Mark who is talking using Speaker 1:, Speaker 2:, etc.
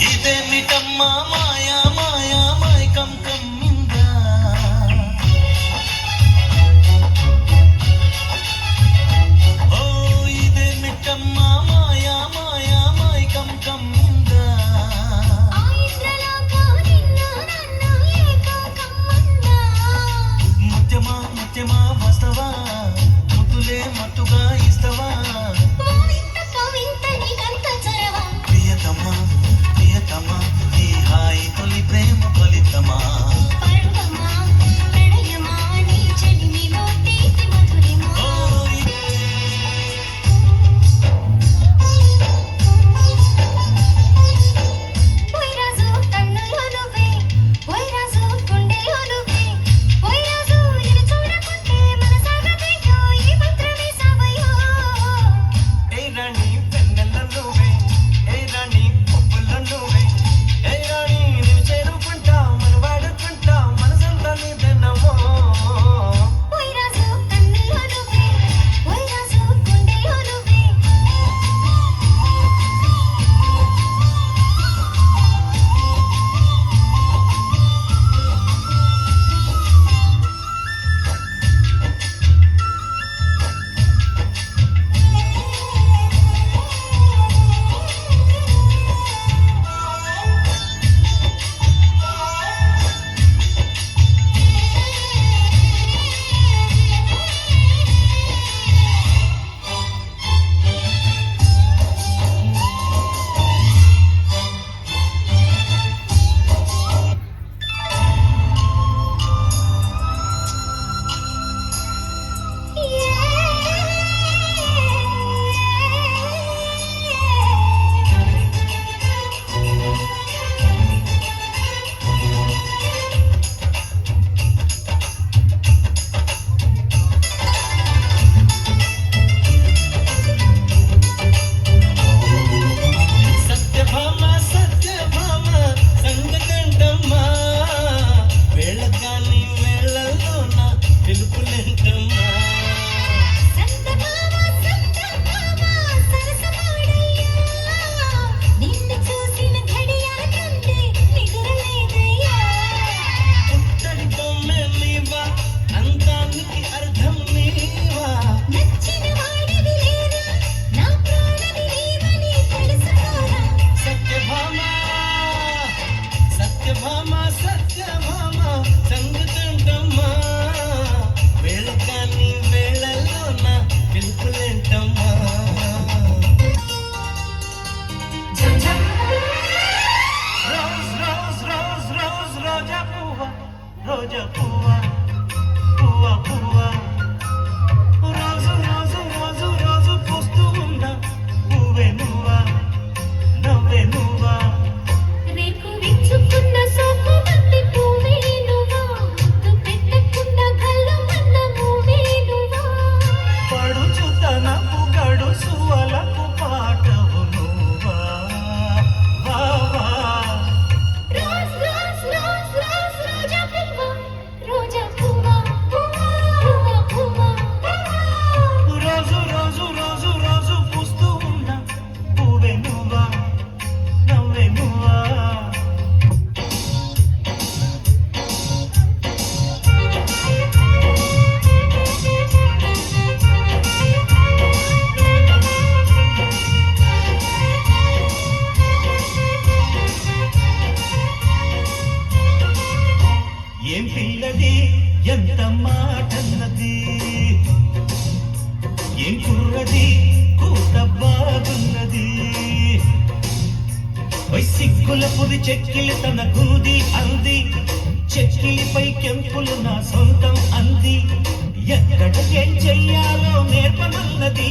Speaker 1: ఇదేమిటమ్మా మాయా మాయా మైకం కమ్మిందా ఓ ఇదేమిటమ్మా మాయా మాయా మైకం కమ్మిందా ముత్యమా ముత్యమా వస్తవా ముద్దులే మత్తుగా ఇస్తవా ప్రియతమా ఈ హాయి తొలి ప్రేమ ఫలితమా రోజా పువ్వా పువ్వా పువ్వా రోజు రోజు రోజు రోజు పూస్తూ ఉన్నా పువ్వే నువ్వా నవ్వే నువ్వా
Speaker 2: రేకు విచ్చుకున్న సోకు బంతి పువ్వే నువ్వా ముద్దు పెట్టకున్న గల్లు మన్న నువ్వే నువ్వా
Speaker 1: పడుచు తనపు గడుసు అలకు పాటవు నువ్వా వావా
Speaker 2: రోజ్ రోజ్ రోజ్ రోజ్ రోజా పువ్వా రోజా పువ్వా పువ్వా పువ్వా
Speaker 1: రోజు రోజు రోజు రోజు పూస్తూ ఉన్నా పువ్వే నువ్వా నవ్వే నువ్వా ఏం పిల్లది ఎంత మాటన్నది ఏం కుర్రది కూత బాగున్నది సిగ్గుల పుది చెక్కిలి తన గూది అంది చెక్కిలిపై కెంపులు నా సొంతం అంది ఎక్కడ ఏం చెయ్యాలో నేర్పమన్నది